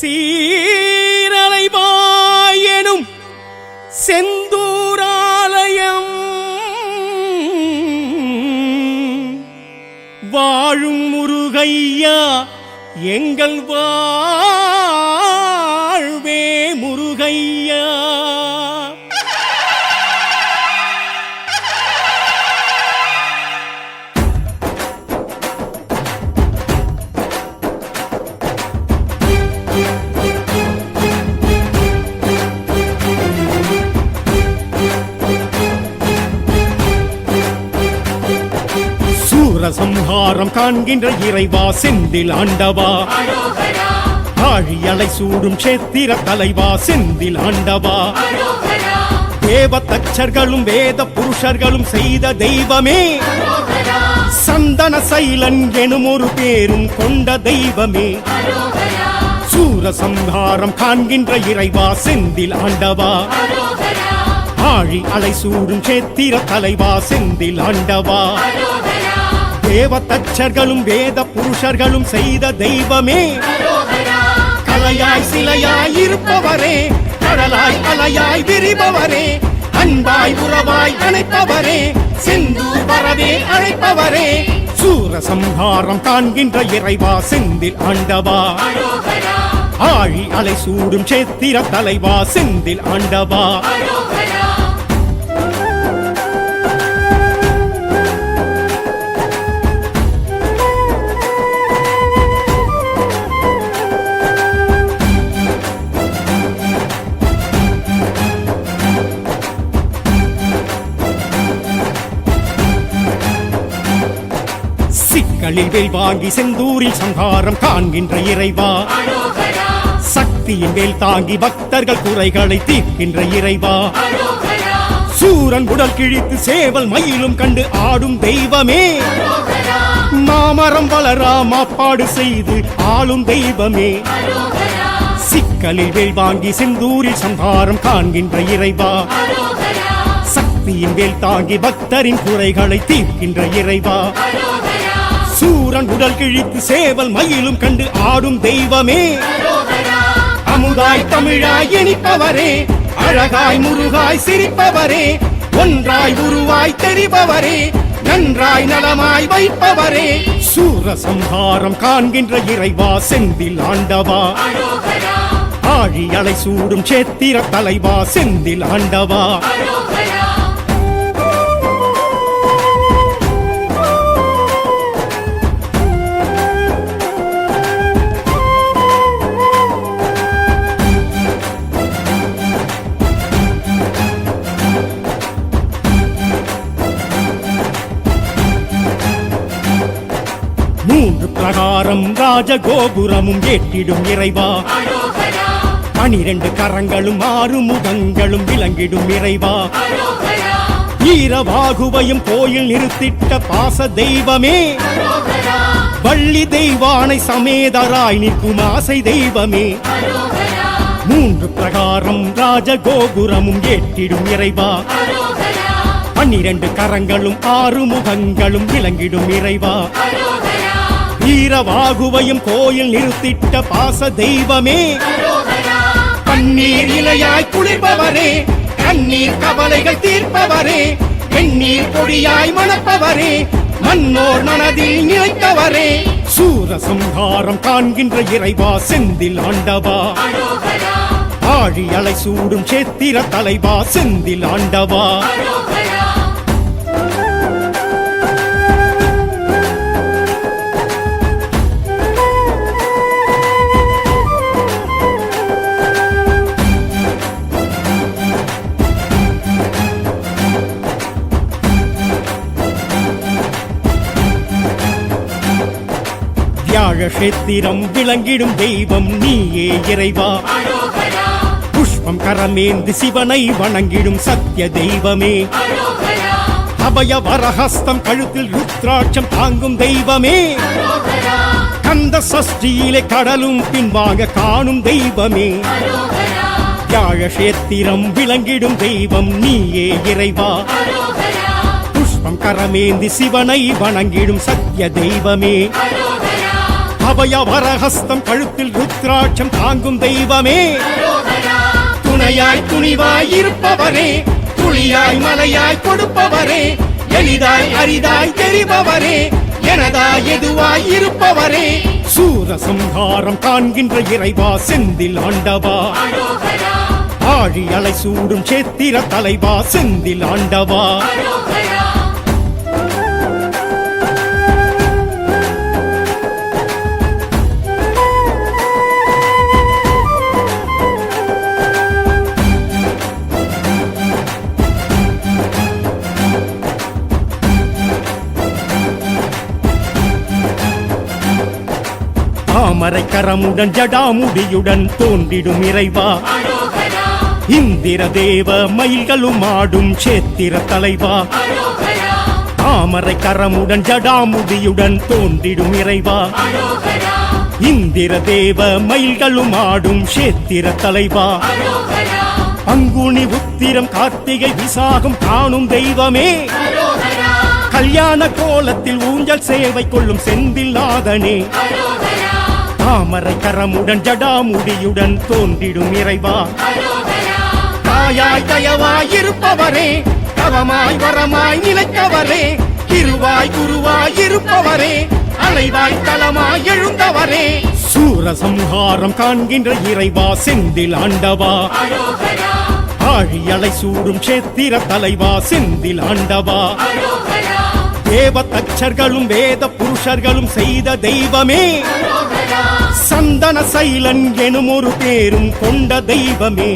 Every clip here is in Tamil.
சீரலைவாயெனும் செந்தூராலயம் வாழும் முருகையா எங்கள் வாழ்வே முருகையா. சூரசம்ஹாரம் காண்கின்ற இறைவா செந்தில் ஆண்டவா, ஆழியலை சூடும் சேத்திர தலைவா செந்தில் ஆண்டவா, தேவதச்சர்களும் வேத புருஷர்களும் செய்த தெய்வமே, சந்தன சைலன் எனும் ஒரு பேரும் கொண்ட தெய்வமே, சூரசம்ஹாரம் காண்கின்ற இறைவா செந்தில் ஆண்டவா, ஆழி அலை சூடும் சேத்திர தலைவா செந்தில் ஆண்டவா, தேவதச்சர்களும் வேத புருஷர்களும் செய்த தெய்வமே, கலையாய் சிலையாய் இருப்பவரே, கடலாய் அலையாய் விரிபவரே, அன்பாய் உறவாய் அணைப்பவரே, செந்தூர் வரவே அழைப்பவரே, சூரசம்ஹாரம் காண்கின்ற இறைவா செந்தில் ஆண்டவா, ஆழி அலை சூடும் சேத்திர தலைவா செந்தில் ஆண்டவா. சிக்கலில் வேல் வாங்கி செந்தூரில் சங்காரம் காண்கின்ற இறைவா, சக்தியின் வேல் தாங்கி பக்தர்கள் குறைகளை தீர்க்கின்ற இறைவா, சூரன் உடல் கிழித்து சேவல் மயிலும் கண்டு ஆடும் தெய்வமே, மாமரம் வளரா மாப்பாடு செய்து ஆளும் தெய்வமே, சிக்கலில் வேல் வாங்கி செந்தூரில் சங்காரம் காண்கின்ற இறைவா, சக்தியின் வேல் தாங்கி பக்தரின் குறைகளை தீர்க்கின்ற இறைவா, சூரன் உடல் கிழித்து சேவல் மயிலும் கண்டு ஆடும் தெய்வமே, அமுதாய் தமிழாய் இனிப்பவரே, அழகாய் முருகாய் சிரிப்பவரே, ஒன்றாய் உருவாய் தெரிபவரே, நன்றாய் நலமாய் வைப்பவரே, சூரசம்ஹாரம் காண்கின்ற இறைவா செந்தில் ஆண்டவா, ஆழி அலை சூடும் சேத்திர தலைவா செந்தில் ஆண்டவா. மூன்று பிரகாரம் ராஜகோபுரமும் ஏற்றிடும் இறைவா, 12 கரங்களும் 6 முகங்களும் விளங்கிடும் இறைவா, ஈரவாகுவையும் கோயில் நிறுத்திட்ட பாச தெய்வமே, வள்ளி தெய்வானை சமேதராய் நிற்கும் ஆசை தெய்வமே, மூன்று பிரகாரம் ராஜகோபுரமும் ஏற்றிடும் இறைவா, 12 கரங்களும் 6 முகங்களும் விளங்கிடும் இறைவா, ஈரவாகுவையும் கோயில் நிறுத்திட்ட பாச தெய்வமே, கண்ணீர் இலையாய் குளிர்பவரே, கண்ணீர் கவலைகள் தீர்ப்பவரே, வெண்ணீர் பொடியாய் மணப்பவரே, மன்னோர் மனதில் நினைத்தவரே, சூரசம்ஹாரம் காண்கின்ற இறைவா செந்தில் ஆண்டவா, ஆழி அலை சூடும் சேத்திர தலைவா செந்தில் ஆண்டவா. க்ஷேத்திரம் விளங்கிடும் தெய்வம் நீயே இறைவா, புஷ்பம் கரமேந்து சிவனை வணங்கிடும் சத்திய தெய்வமே, அபய வரஹஸ்தம் கழுத்தில் ருத்ராட்சம் தாங்கும் தெய்வமே, கந்த சஷ்டியிலே கடலும் பின்வாங்க காணும் தெய்வமே, க்ஷேத்திரம் விளங்கிடும் தெய்வம் நீயே இறைவா, புஷ்பம் கரமேந்தி சிவனை வணங்கிடும் சத்திய தெய்வமே, அபய வரஹஸ்தம் கழுத்தில் ருத்ராட்சம் தாங்கும் தெய்வமே துணையாய் துணிவாய் இருப்பவரே துளியாய் மலையாய் கொடுப்பவரே எளிதாய் அரிதாய் தெரிபவரே எனதாய் எதுவாய் இருப்பவரே சூரசம்ஹாரம் காண்கின்ற இறைவா செந்தில் ஆண்டவா ஆழி அலை சூடும் சேத்திர தலைவா செந்தில் ஆண்டவா தாமரை கரமுடன் ஜடாமுடியுடன் தோன்றிடும் இறைவா இந்திர தேவ மயில்களும் ஆடும் சேத்திர தலைவா தாமரை கரமுடன் ஜடாமுடியுடன் தோன்றிடும் இறைவா இந்திர தேவ மயில்களும் ஆடும் சேத்திர தலைவா பங்குனி உத்திரம் கார்த்திகை விசாகம் காணும் தெய்வமே கல்யாண கோலத்தில் ஊஞ்சல் சேவை கொள்ளும் செந்தில் நாதனே தாமரை கரமுடன் ஜடாமுடியுடன் தோன்றிடும் இறைவா தாயாய் தயவாய் இருப்பவரே தவமாய் வரமாய் நிலைத்தவரே திருவாய் குருவாய் இருப்பவரே அலைவாய் தலமாய் எழுந்தவரே சூரசம்ஹாரம் காண்கின்ற இறைவா செந்தில் ஆண்டவா ஆழி அலை சூடும் சேத்திர தலைவா செந்தில் ஆண்டவா தேவ தச்சர்களும் வேத புருஷர்களும் செய்த தெய்வமே சந்தன சைலன் எனும் ஒரு பேரும் கொண்ட தெய்வமே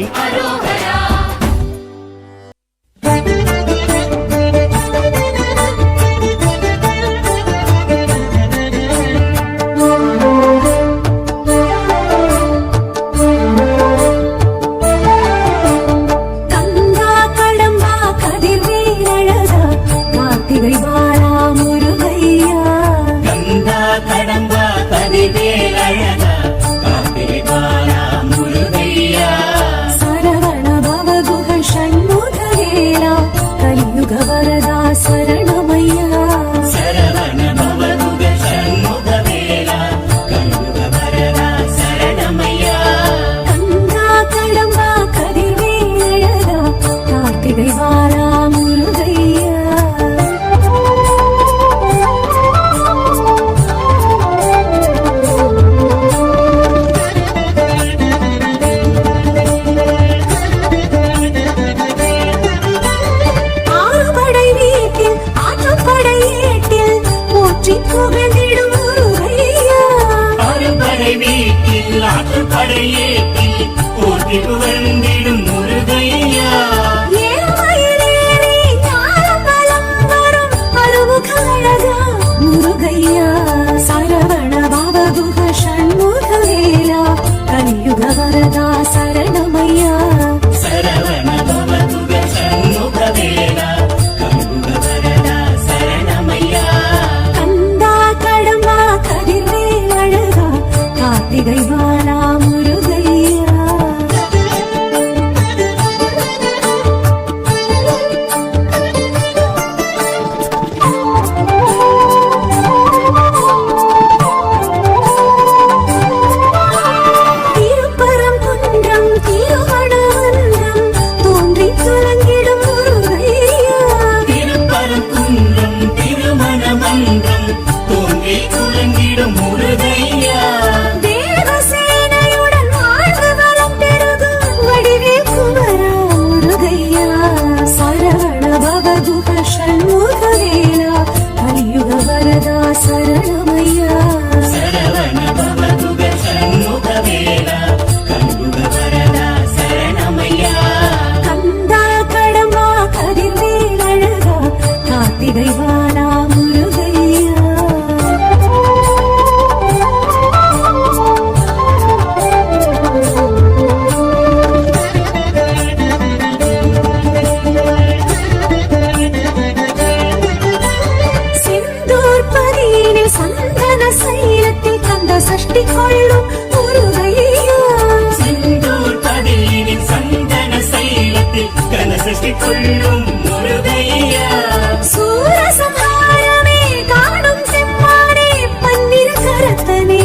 சூரசம்ஹாரமே காணும் செம்மானே பன்னிரு கரத்தனே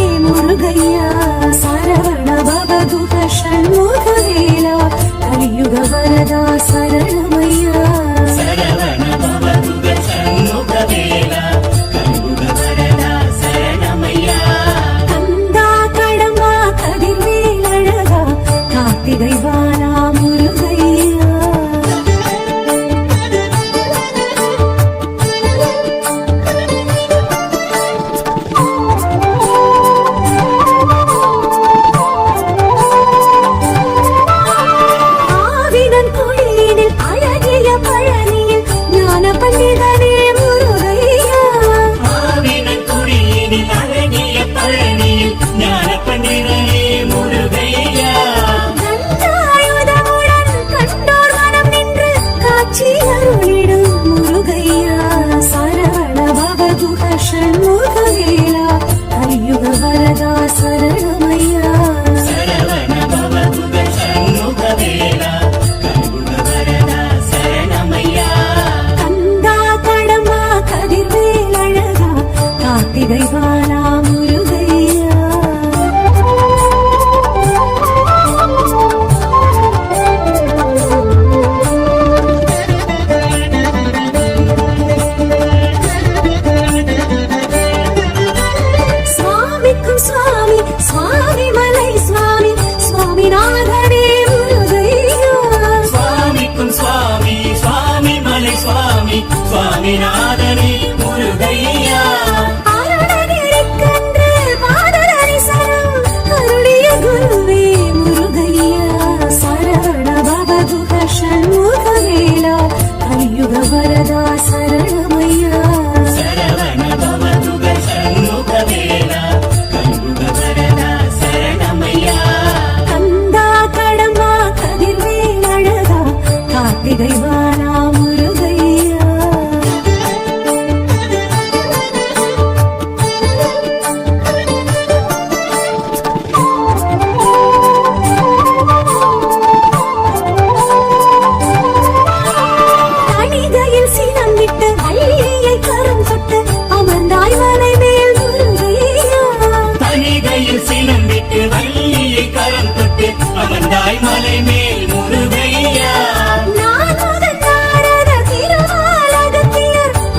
கரம் தொட்டு அமர்ந்தாய் மலை மேல் முருகையா.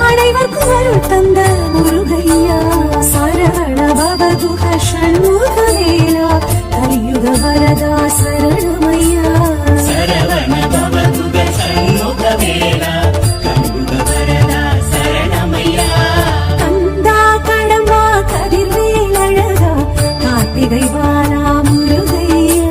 அனைவருக்கும் அருள் தந்த முருகையா. சரவண பவகுஹ ஷண்முகவேலா கலியுக வரதா சரணமையா. சரவண பவகுஹ ஷண்முகவேலா கலியுக வரதா சரணமையா. கந்தா கடம்பா கதிர்வேல் அழகா கார்த்திகை பாலா முருகையா.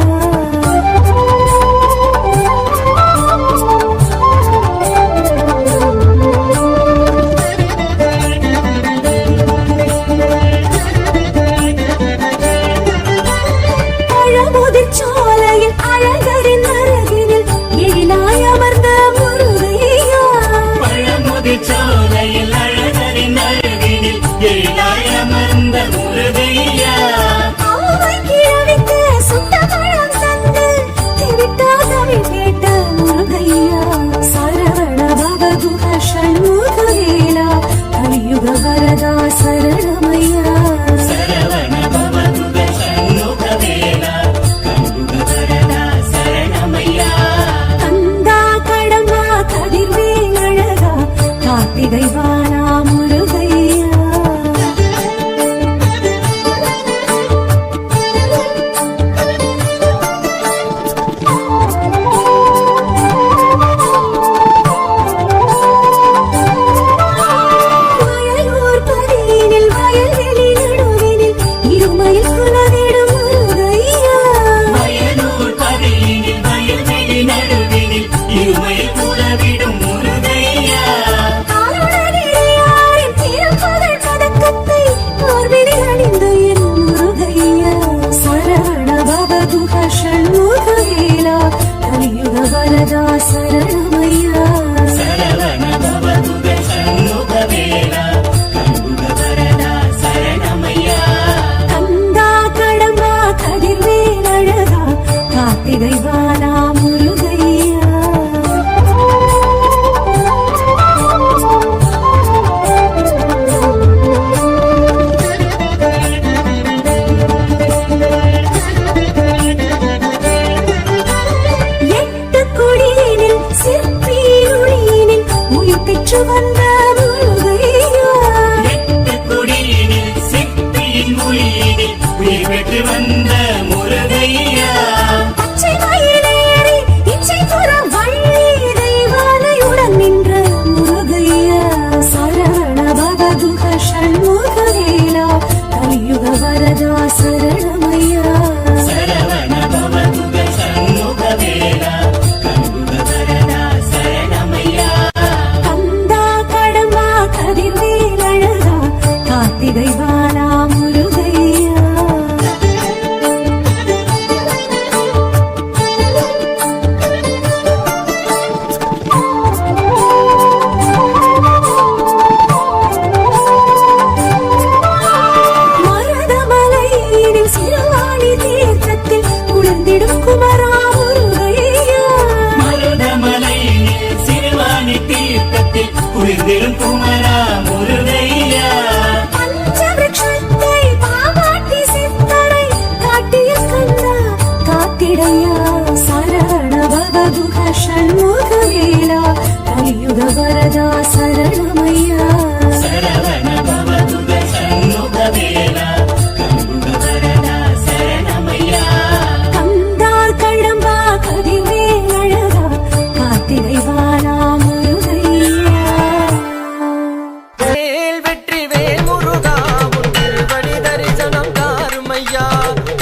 சோலையில் அழகரின் அருகினில் எழிலாய் அமர்ந்த முருகையா. பழமுதிர் சோலையில் அழகரின் அருகினில் எழிலாய் அமர்ந்த முருகையா. ஆவை கிழவிக்கு சுட்ட பழம் தந்து திவிட்டாதவை கேட்ட முருகையா. சரவண பவகுஹ ஷண்முகவேலா கலியுக வரதா சரணமையா. சரவண பவகுஹ ஷண்முகவேலா கலியுக வரதா சரணமையா. கந்தா கடம்பா கதிர்வேல் அழகா கார்த்திகை பாலா முருகையா. வயலூர் பதியினில் வயல்வெளி நடுவினில் இருமையில் குலவிடும் முருகையா. வயலூர் பதியினில் வயல்வெளி நடுவினில் இருமையில் குலவிடும் முருகையா. காலுடனேயாரின் திருப்புகழ் பதக்கத்தை மார்பினில் அணிந்த என் முருகையா. சரவண பவகுஹ ஷண்முகவேலா கலியுக வரதா சரணமையா. சரவண பவகுஹ ஷண்முகவேலா கலியுக வரதா சரணமையா. கந்தா கடம்பா கதிர்வேல் அழகா கார்த்திகை பாலா முருகையா. எட்டு குடியினில் சிற்பியுளியினில் உயிர் பெற்று வந்த முருகையா. எட்டு குடியினில் சிப்பியின் மொழியினில் உயிர் பெற்று வந்த முருகையா. பச்சை மயிலேறி இச்சை புற வள்ளி தெய்வானையுடன் நின்ற முருகையா. சரவண பவகுஹ ஷண்முகவேலா கலியுக வரதா சரணமையா. சரவண பவகுஹ ஷண்முகவேலா கலியுக வரதா சரணமையா. கந்தா கடம்பா கதிர்வேல் அழகா கார்த்திகை பாலா முருகையா. மருதமலையினில் சிறுவாணி தீர்த்தத்தில் குளிர்ந்திடும் குமரா முருகையா. மருதமலையினில் சிறுவாணி தீர்த்தத்தில் குளிர்ந்திடும் குமரா முருகையா. பஞ்சவிருட்சத்தை பாவாட்டி சித்தரை காட்டிய கந்தா காத்திடையா. சரவண பவகுஹ ஷண்முகவேலா கலியுக வரதா சரணமையா. சரவண பவகுஹ ஷண்முகவேலா கலியுக வரதா சரணமையா. கந்தா கடம்பா கதிர்வேல் அழகா கார்த்திகை பாலா முருகையா. வேல் வெற்றி வேல் முருகா உன் திருவடி தரிசனம் தாருமையா.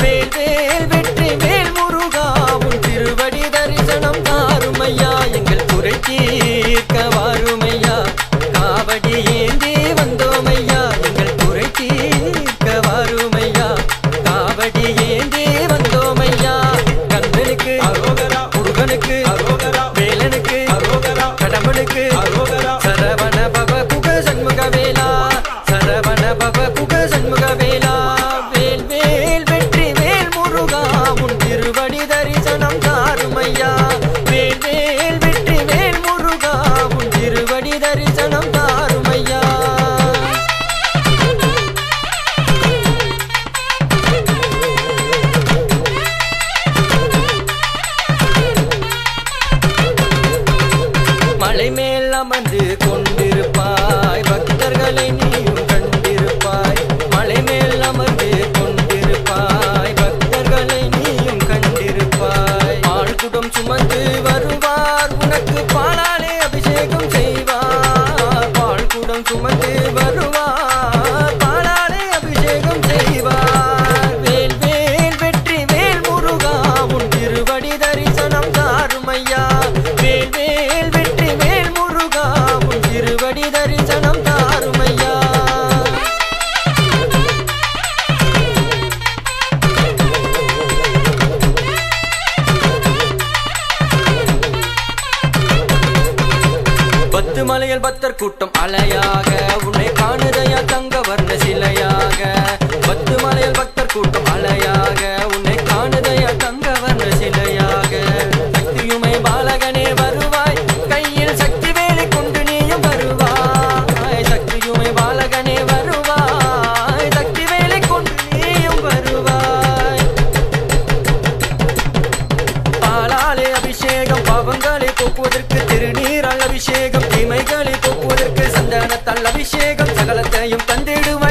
வேல் வேல் வெற்றி வேல் முருகா உன் திருவடி தரிசனம் தாருமையா. எங்கள் குறை தீர்க்க வாருமையா. அமர்ந்து கொண்டிருப்பாய் பக்தர்களை நீயும் கண்டிருப்பாய் மலை மேல் அமர்ந்து கொண்டிருப்பாய் பக்தர்களை நீயும் கண்டிருப்பாய் பால்குடம் சுமந்து வருவார் உனக்கு பாலாலே அபிஷேகம் செய்வார் பால்குடம் சுமந்து வருவார் பாலாலே அபிஷேகம் செய்வார் வேல் வேல் வெற்றி வேல் முருகா உன் திருவடி தரிசனம் தாரும் ஐயா வேல் வேல் வெற்றி வேல் முருகா உன் திருவடி தரிசனம் தாரும் ஐயா பத்து மலையில் பக்தர் கூட்டம் அலையாக உன்னை காணுதையா தங்க வர்ண சிலையாக பத்து மலையில் பக்தர் கூட்டம் அலையாக உன்னை காணுதையா தங்க வர்ண சிலையாக சக்தியுமை பாலகனே வருவாய் கையில் சக்தி வேலை கொண்டு நீயும் வருவாய் சக்தியுமை பாலகனே வருவாய் சக்தி வேலை கொண்டு நீயும் வருவாய் பாலாலே அபிஷேகம் பாவங்களை போக்குவதற்கு திருநீரால் அபிஷேகம் தீமைகளை போக்குவதற்கு சந்தனத்தால் அபிஷேகம் சகலத்தையும் தந்திடுவார்